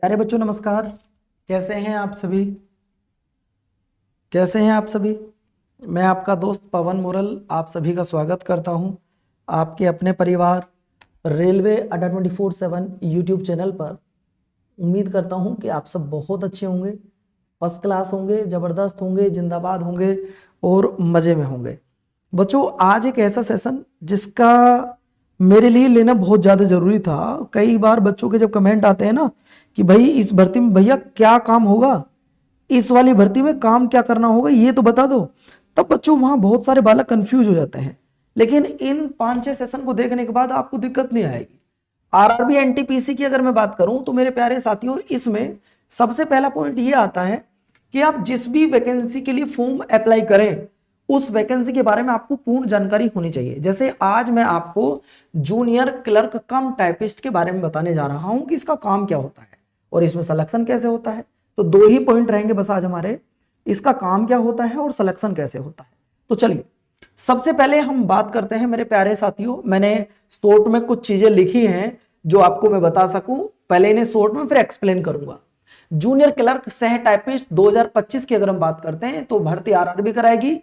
प्यारे बच्चों नमस्कार। कैसे हैं आप सभी? कैसे हैं आप सभी? मैं आपका दोस्त पवन मुरल आप सभी का स्वागत करता हूं आपके अपने परिवार रेलवे अड्डा 24/7 यूट्यूब चैनल पर। उम्मीद करता हूं कि आप सब बहुत अच्छे होंगे, फर्स्ट क्लास होंगे, ज़बरदस्त होंगे, जिंदाबाद होंगे और मज़े में होंगे। बच्चों आज एक ऐसा सेशन जिसका मेरे लिए लेना बहुत ज़्यादा ज़रूरी था। कई बार बच्चों के जब कमेंट आते हैं ना कि भाई इस भर्ती में भैया क्या काम होगा, इस वाली भर्ती में काम क्या करना होगा ये तो बता दो, तब बच्चों वहां बहुत सारे बालक कंफ्यूज हो जाते हैं। लेकिन इन 5-6 सेशन को देखने के बाद आपको दिक्कत नहीं आएगी। आरआरबी एनटीपीसी की अगर मैं बात करूं तो मेरे प्यारे साथियों इसमें सबसे पहला पॉइंट ये आता है कि आप जिस भी वैकेंसी के लिए फॉर्म अप्लाई करें उस वैकेंसी के बारे में आपको पूर्ण जानकारी होनी चाहिए। जैसे आज मैं आपको जूनियर क्लर्क कम टाइपिस्ट के बारे में बताने जा रहा हूं कि इसका काम क्या होता है और इसमें सिलेक्शन कैसे होता है। तो दो ही पॉइंट रहेंगे बस आज हमारे, इसका काम क्या होता है और सिलेक्शन कैसे होता है। तो चलिए सबसे पहले हम बात करते हैं मेरे प्यारे साथियों। मैंने शॉर्ट में कुछ चीजें लिखी हैं जो आपको मैं बता सकूं, पहले इन्हें शॉर्ट में फिर एक्सप्लेन करूंगा। जूनियर क्लर्क सह टाइपिस्ट 2025 की अगर हम बात करते हैं तो भर्ती आरआरबी कराएगी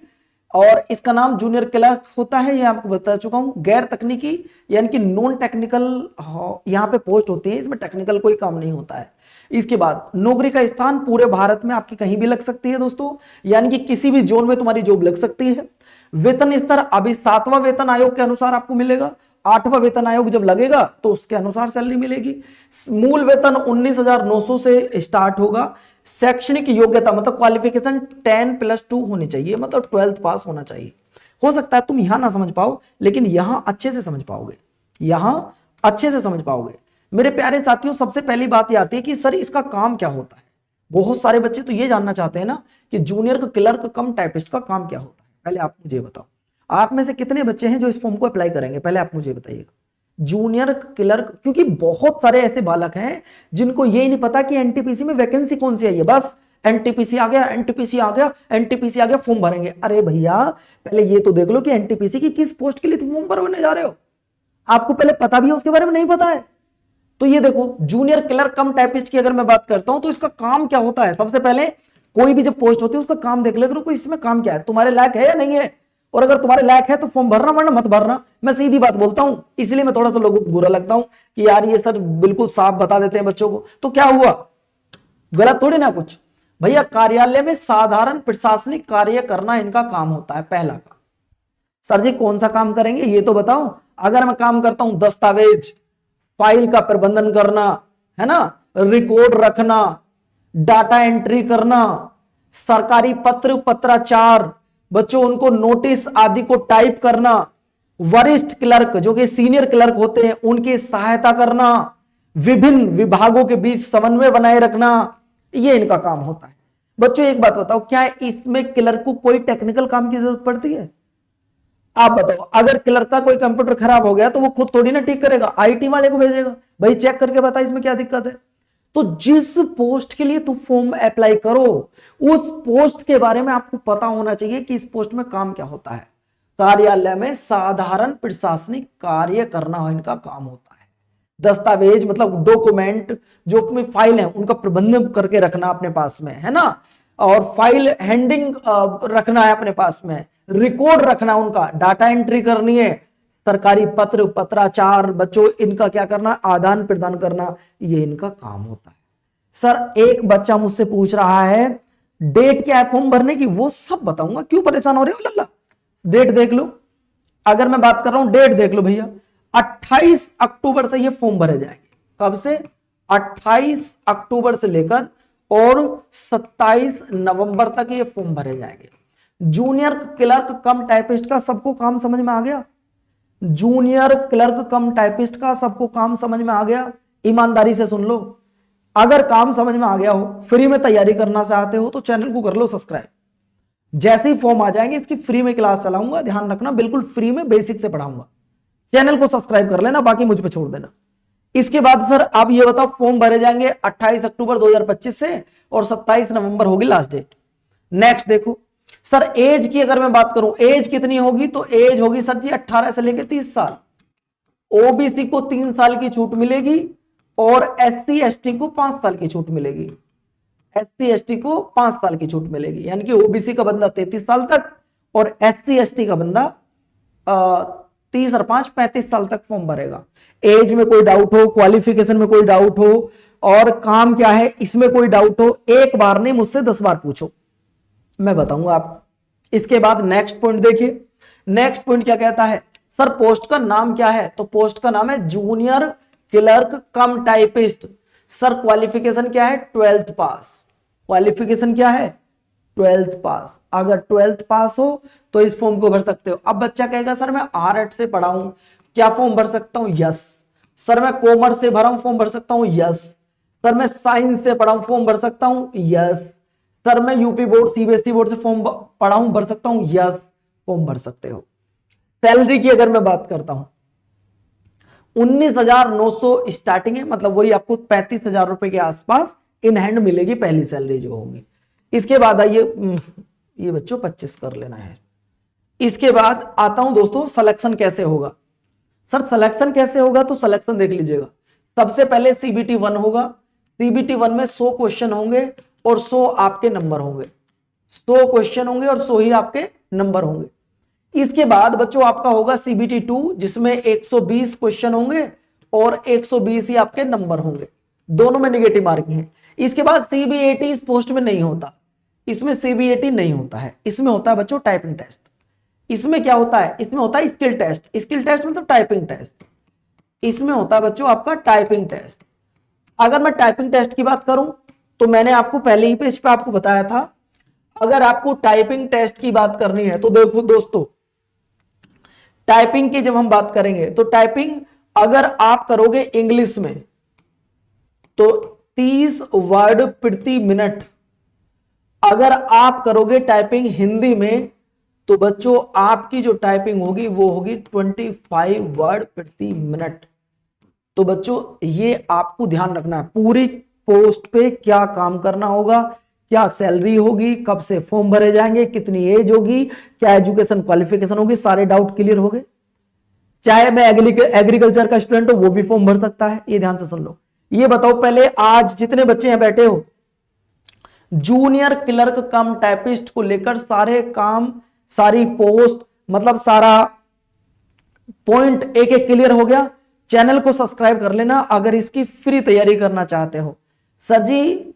और इसका नाम जूनियर क्लर्क होता है, ये आपको बता चुका हूं। गैर तकनीकी यानी कि नॉन टेक्निकल यहां पे पोस्ट होती है, इसमें टेक्निकल कोई काम नहीं होता है। इसके बाद नौकरी का स्थान पूरे भारत में आपकी कहीं भी लग सकती है दोस्तों, यानी कि किसी भी जोन में तुम्हारी जॉब लग सकती है। वेतन स्तर अभी 7वां वेतन आयोग के अनुसार आपको मिलेगा, 8वां वेतन आयोग जब लगेगा तो उसके अनुसार सैलरी मिलेगी। मूल वेतन 19,900 से स्टार्ट होगा। शैक्षणिक योग्यता मतलब क्वालिफिकेशन 10+2 होनी चाहिए, मतलब 12th पास होना चाहिए। हो सकता है तुम यहां ना समझ पाओ लेकिन यहां अच्छे से समझ पाओगे, यहां अच्छे से समझ पाओगे। मेरे प्यारे साथियों सबसे पहली बात यह आती है कि सर इसका काम क्या होता है। बहुत सारे बच्चे तो ये जानना चाहते हैं ना कि जूनियर क्लर्क कम टाइपिस्ट का काम क्या होता है। पहले आप मुझे बताओ, आप में से कितने बच्चे हैं जो इस फॉर्म को अप्लाई करेंगे, पहले आप मुझे बताइएगा। जूनियर क्लर्क, क्योंकि बहुत सारे ऐसे बालक हैं जिनको ये नहीं पता कि एनटीपीसी में वैकेंसी कौन सी आई है। बस एनटीपीसी आ गया, एनटीपीसी आ गया, एनटीपीसी आ गया, फॉर्म भरेंगे। अरे भैया पहले ये तो देख लो कि एनटीपीसी की किस पोस्ट के लिए तुम फॉर्म भरने जा रहे हो, आपको पहले पता भी है उसके बारे में नहीं पता है। तो ये देखो जूनियर क्लर्क कम टाइपिस्ट की अगर मैं बात करता हूं तो इसका काम क्या होता है। सबसे पहले कोई भी जब पोस्ट होती है उसका काम देख ले करो, इसमें काम क्या है, तुम्हारे लायक है या नहीं है। और अगर तुम्हारे लायक है तो फॉर्म भरना, वरना मत भरना। मैं सीधी बात बोलता हूं, इसलिए मैं थोड़ा सा लोगों को बुरा लगता हूं कि यार ये सर बिल्कुल साफ बता देते हैं बच्चों को, तो क्या हुआ, गलत थोड़ी ना कुछ। भैया कार्यालय में साधारण प्रशासनिक कार्य करना इनका काम होता है, पहला काम। सर जी कौन सा काम करेंगे ये तो बताओ। अगर मैं काम करता हूं दस्तावेज, फाइल का प्रबंधन करना, है ना, रिकॉर्ड रखना, डाटा एंट्री करना, सरकारी पत्र पत्राचार, बच्चों उनको नोटिस आदि को टाइप करना, वरिष्ठ क्लर्क जो कि सीनियर क्लर्क होते हैं उनकी सहायता करना, विभिन्न विभागों के बीच समन्वय बनाए रखना, ये इनका काम होता है। बच्चों एक बात बताओ, क्या इसमें क्लर्क को कोई टेक्निकल काम की जरूरत पड़ती है? आप बताओ, अगर क्लर्क का कोई कंप्यूटर खराब हो गया तो वो खुद थोड़ी ना ठीक करेगा, आईटी वाले को भेजेगा, भाई चेक करके बता इसमें क्या दिक्कत है। तो जिस पोस्ट के लिए तुम फॉर्म अप्लाई करो उस पोस्ट के बारे में आपको पता होना चाहिए कि इस पोस्ट में काम क्या होता है। कार्यालय में साधारण प्रशासनिक कार्य करना इनका काम होता है। दस्तावेज मतलब डॉक्यूमेंट जो अपनी फाइल है उनका प्रबंधन करके रखना अपने पास में, है ना, और फाइल हैंडिंग रखना है अपने पास में, रिकॉर्ड रखना, उनका डाटा एंट्री करनी है, सरकारी पत्र पत्राचार, बच्चों इनका क्या करना, आदान प्रदान करना, ये इनका काम होता है। सर एक बच्चा मुझसे पूछ रहा है डेट क्या है फॉर्म भरने की, वो सब बताऊंगा, क्यों परेशान हो रहे हो लल्ला। डेट देख लो, अगर मैं बात कर रहा हूं डेट देख लो भैया, 28 अक्टूबर से ये फॉर्म भरे जाएंगे। कब से? 28 अक्टूबर से लेकर और 27 नवंबर तक ये फॉर्म भरे जाएंगे। जूनियर क्लर्क कम टाइपिस्ट का सबको काम समझ में आ गया? जूनियर क्लर्क कम टाइपिस्ट का सबको काम समझ में आ गया? ईमानदारी से सुन लो, अगर काम समझ में आ गया हो, फ्री में तैयारी करना चाहते हो तो चैनल को कर लो सब्सक्राइब। जैसे ही फॉर्म आ जाएंगे इसकी फ्री में क्लास चलाऊंगा, ध्यान रखना, बिल्कुल फ्री में बेसिक से पढ़ाऊंगा। चैनल को सब्सक्राइब कर लेना, बाकी मुझ पे छोड़ देना। इसके बाद सर आप ये बताओ, फॉर्म भरे जाएंगे 28 अक्टूबर 2025 से और 27 नवंबर होगी लास्ट डेट। नेक्स्ट देखो सर, एज की अगर मैं बात करूं, एज कितनी होगी, तो एज होगी सर जी 18 से लेकर 30 साल। ओबीसी को 3 साल की छूट मिलेगी और SC/ST को 5 साल की छूट मिलेगी। SC/ST को 5 साल की छूट मिलेगी, यानी कि OBC का बंदा 33 साल तक और SC/ST का बंदा 30 और 5 35 साल तक फॉर्म भरेगा। एज में कोई डाउट हो, क्वालिफिकेशन में कोई डाउट हो और काम क्या है इसमें कोई डाउट हो, एक बार नहीं मुझसे 10 बार पूछो, मैं बताऊंगा आपको। इसके बाद नेक्स्ट पॉइंट देखिए, नेक्स्ट पॉइंट क्या कहता है, सर पोस्ट का नाम क्या है, तो पोस्ट का नाम है जूनियर क्लर्क कम टाइपिस्ट। सर क्वालिफिकेशन क्या है, 12th पास। क्वालिफिकेशन क्या है, 12th पास। अगर 12th पास हो तो इस फॉर्म को भर सकते हो। अब बच्चा कहेगा सर मैं आर्ट से पढ़ा हूं, क्या फॉर्म भर सकता हूं, यस। सर मैं कॉमर्स से भरा हूं, फॉर्म भर सकता हूं, यस। सर मैं साइंस से पढ़ा हूं, फॉर्म भर सकता हूं, यस। सर मैं यूपी बोर्ड सीबीएसई बोर्ड से फॉर्म पढ़ा हूं, भर सकता हूं, यस, फॉर्म भर सकते हो। सैलरी की अगर मैं बात करता हूं 19,900 स्टार्टिंग है, मतलब वही आपको 35,000 रुपए के आसपास इन हैंड मिलेगी पहली सैलरी जो होगी। इसके बाद आइए, ये बच्चों 25 कर लेना है। इसके बाद आता हूं दोस्तों सिलेक्शन कैसे होगा। सर सिलेक्शन कैसे होगा, तो सिलेक्शन देख लीजिएगा। सबसे पहले CBT 1 होगा। CBT 1 में 100 क्वेश्चन होंगे और 100 आपके नंबर होंगे। 100 क्वेश्चन होंगे और 100 ही आपके नंबर होंगे। इसके बाद बच्चों आपका होगा CBT 2 जिसमें 120 क्वेश्चन होंगे और 120 ही आपके नंबर होंगे, दोनों में नेगेटिव मार्किंग है। इसके बाद CBAT इस पोस्ट में नहीं होता, इसमें CBAT नहीं होता है, इसमें होता है बच्चों टाइपिंग टेस्ट। इसमें क्या होता है, इसमें होता है स्किल टेस्ट। स्किल टेस्ट मतलब टाइपिंग टेस्ट, इसमें होता है बच्चों आपका टाइपिंग टेस्ट। अगर मैं टाइपिंग टेस्ट की बात करूं तो मैंने आपको पहले ही पेज पे आपको बताया था, अगर आपको टाइपिंग टेस्ट की बात करनी है तो देखो दोस्तों, टाइपिंग की जब हम बात करेंगे तो टाइपिंग अगर आप करोगे इंग्लिश में तो 30 वर्ड प्रति मिनट, अगर आप करोगे टाइपिंग हिंदी में तो बच्चों आपकी जो टाइपिंग होगी वो होगी 25 वर्ड प्रति मिनट। तो बच्चों ये आपको ध्यान रखना है, पूरी पोस्ट पे क्या काम करना होगा, क्या सैलरी होगी, कब से फॉर्म भरे जाएंगे, कितनी एज होगी, क्या एजुकेशन क्वालिफिकेशन होगी, सारे डाउट क्लियर हो गए। चाहे मैं एग्रीकल्चर का स्टूडेंट हूं वो भी फॉर्म भर सकता है, ये ध्यान से सुन लो। ये बताओ पहले, आज जितने बच्चे यहां बैठे हो जूनियर क्लर्क कम टाइपिस्ट को लेकर सारे काम, सारी पोस्ट, मतलब सारा पॉइंट एक एक क्लियर हो गया। चैनल को सब्सक्राइब कर लेना अगर इसकी फ्री तैयारी करना चाहते हो। सर जी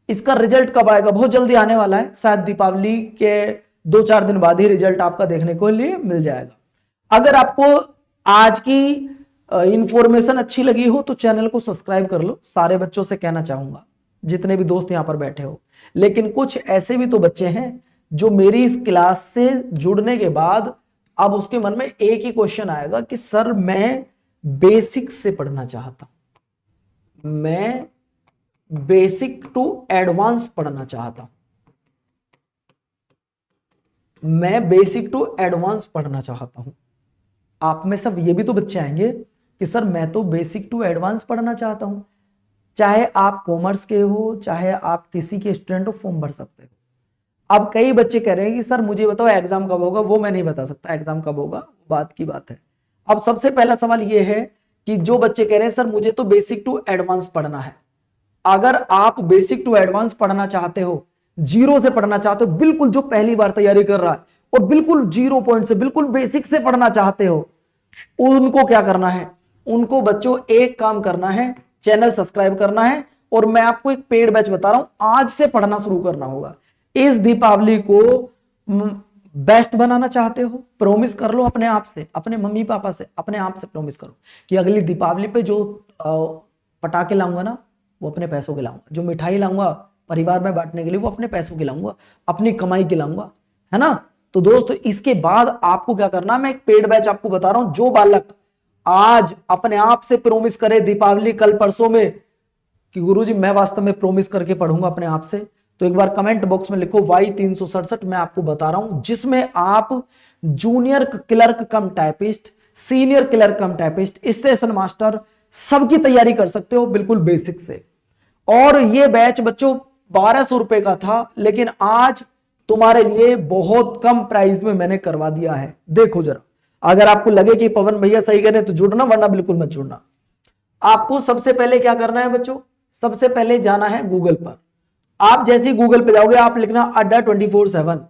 इसका रिजल्ट कब आएगा, बहुत जल्दी आने वाला है, शायद दीपावली के 2-4 दिन बाद ही रिजल्ट आपका देखने को लिए मिल जाएगा। अगर आपको आज की इंफॉर्मेशन अच्छी लगी हो तो चैनल को सब्सक्राइब कर लो, सारे बच्चों से कहना चाहूंगा, जितने भी दोस्त यहां पर बैठे हो। लेकिन कुछ ऐसे भी तो बच्चे हैं जो मेरी इस क्लास से जुड़ने के बाद अब उसके मन में एक ही क्वेश्चन आएगा कि सर मैं बेसिक से पढ़ना चाहता हूं, मैं बेसिक टू एडवांस पढ़ना चाहता हूं, मैं बेसिक टू एडवांस पढ़ना चाहता हूं। आप में सब ये भी तो बच्चे आएंगे कि सर मैं तो बेसिक टू एडवांस पढ़ना चाहता हूं। चाहे आप कॉमर्स के हो, चाहे आप किसी के स्टूडेंट हो, फॉर्म भर सकते हो। अब कई बच्चे कह रहे हैं कि सर मुझे बताओ एग्जाम कब होगा, वो मैं नहीं बता सकता, एग्जाम कब होगा बात की बात है। अब सबसे पहला सवाल ये है कि जो बच्चे कह रहे हैं सर मुझे तो बेसिक टू एडवांस पढ़ना है, अगर आप बेसिक टू एडवांस पढ़ना चाहते हो, जीरो से पढ़ना चाहते हो, बिल्कुल जो पहली बार तैयारी कर रहा है और बिल्कुल 0 पॉइंट से, बिल्कुल बेसिक से पढ़ना चाहते हो, उनको क्या करना है, उनको बच्चों एक काम करना है, चैनल सब्सक्राइब करना है और मैं आपको एक पेड बैच बता रहा हूं, आज से पढ़ना शुरू करना होगा। इस दीपावली को बेस्ट बनाना चाहते हो, प्रॉमिस कर लो अपने आप से, अपने मम्मी पापा से, अपने आप से प्रॉमिस करो कि अगली दीपावली पे जो पटाखे लाऊंगा ना वो अपने पैसों के लाऊंगा, जो मिठाई लाऊंगा परिवार में बांटने के लिए वो अपने पैसों की लाऊंगा, अपनी कमाई की लाऊंगा, है ना। तो दोस्तों इसके बाद आपको क्या करना, मैं एक पेड बैच आपको बता रहा हूं, जो बालक आज अपने आप से प्रॉमिस करे दीपावली कल परसों में कि गुरुजी मैं वास्तव में प्रॉमिस करके पढ़ूंगा अपने आप से, तो एक बार कमेंट बॉक्स में लिखो Y367, मैं आपको बता रहा हूं, जिसमें आप जूनियर क्लर्क कम टाइपिस्ट, सीनियर क्लर्क कम टाइपिस्ट, स्टेशन मास्टर सबकी तैयारी कर सकते हो बिल्कुल बेसिक से। और ये बैच बच्चों 1200 रुपए का था, लेकिन आज तुम्हारे लिए बहुत कम प्राइस में मैंने करवा दिया है। देखो जरा, अगर आपको लगे कि पवन भैया सही करें तो जुड़ना, वरना बिल्कुल मत जुड़ना। आपको सबसे पहले क्या करना है बच्चों, सबसे पहले जाना है गूगल पर। आप जैसे ही गूगल पे जाओगे आप लिखना अड्डा 24/7।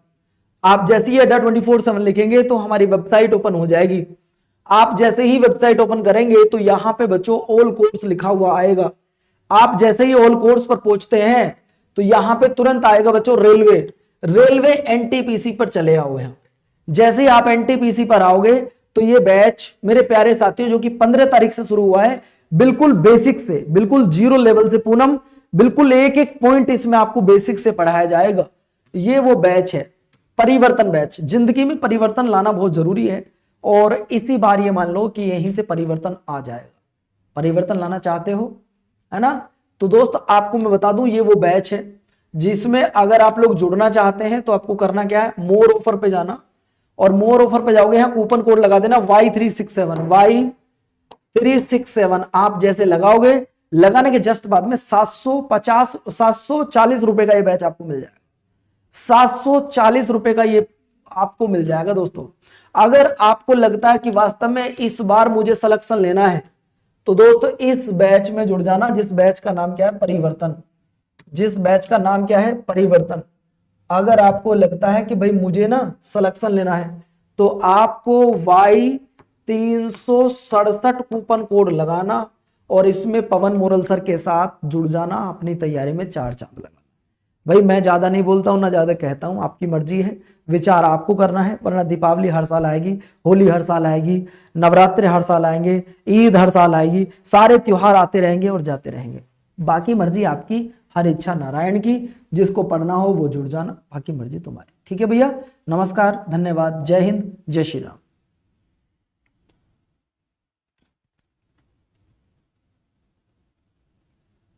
आप जैसे ही अड्डा 24/7 लिखेंगे तो हमारी वेबसाइट ओपन हो जाएगी। आप जैसे ही वेबसाइट ओपन करेंगे तो यहां पे बच्चों ऑल कोर्स लिखा हुआ आएगा। आप जैसे ही ऑल कोर्स पर पहुंचते हैं तो यहां पे तुरंत आएगा बच्चों रेलवे एनटीपीसी पर चले आओ। यहां जैसे ही आप एनटीपीसी पर आओगे तो ये बैच मेरे प्यारे साथियों जो कि 15 तारीख से शुरू हुआ है, बिल्कुल बेसिक से, बिल्कुल जीरो लेवल से पूनम, बिल्कुल एक एक पॉइंट इसमें आपको बेसिक से पढ़ाया जाएगा। ये वो बैच है परिवर्तन बैच। जिंदगी में परिवर्तन लाना बहुत जरूरी है और इसी बार ये मान लो कि यहीं से परिवर्तन आ जाएगा। परिवर्तन लाना चाहते हो, है ना? तो दोस्त आपको मैं बता दूं ये वो बैच है जिसमें अगर आप लोग जुड़ना चाहते हैं तो आपको करना क्या है, मोर ऑफर पे जाना और मोर ऑफर पे जाओगे, यहां कूपन कोड लगा देना Y367। आप जैसे लगाओगे, लगाने के जस्ट बाद में 740 रुपए का ये बैच आपको मिल जाएगा। 740 रुपए का ये आपको मिल जाएगा दोस्तों। अगर आपको लगता है कि वास्तव में इस बार मुझे सिलेक्शन लेना है तो दोस्तों इस बैच में जुड़ जाना, जिस बैच का नाम क्या है, परिवर्तन। जिस बैच का नाम क्या है, परिवर्तन। अगर आपको लगता है कि भाई मुझे ना सिलेक्शन लेना है तो आपको Y367 कूपन कोड लगाना और इसमें पवन मोरल सर के साथ जुड़ जाना, अपनी तैयारी में 4 चांद लगाना। भाई मैं ज्यादा नहीं बोलता हूं ना ज्यादा कहता हूं, आपकी मर्जी है, विचार आपको करना है। वरना दीपावली हर साल आएगी, होली हर साल आएगी, नवरात्रि हर साल आएंगे, ईद हर साल आएगी, सारे त्योहार आते रहेंगे और जाते रहेंगे। बाकी मर्जी आपकी, हर इच्छा नारायण की। जिसको पढ़ना हो वो जुड़ जाना, बाकी मर्जी तुम्हारी। ठीक है भैया, नमस्कार, धन्यवाद, जय हिंद, जय श्री राम।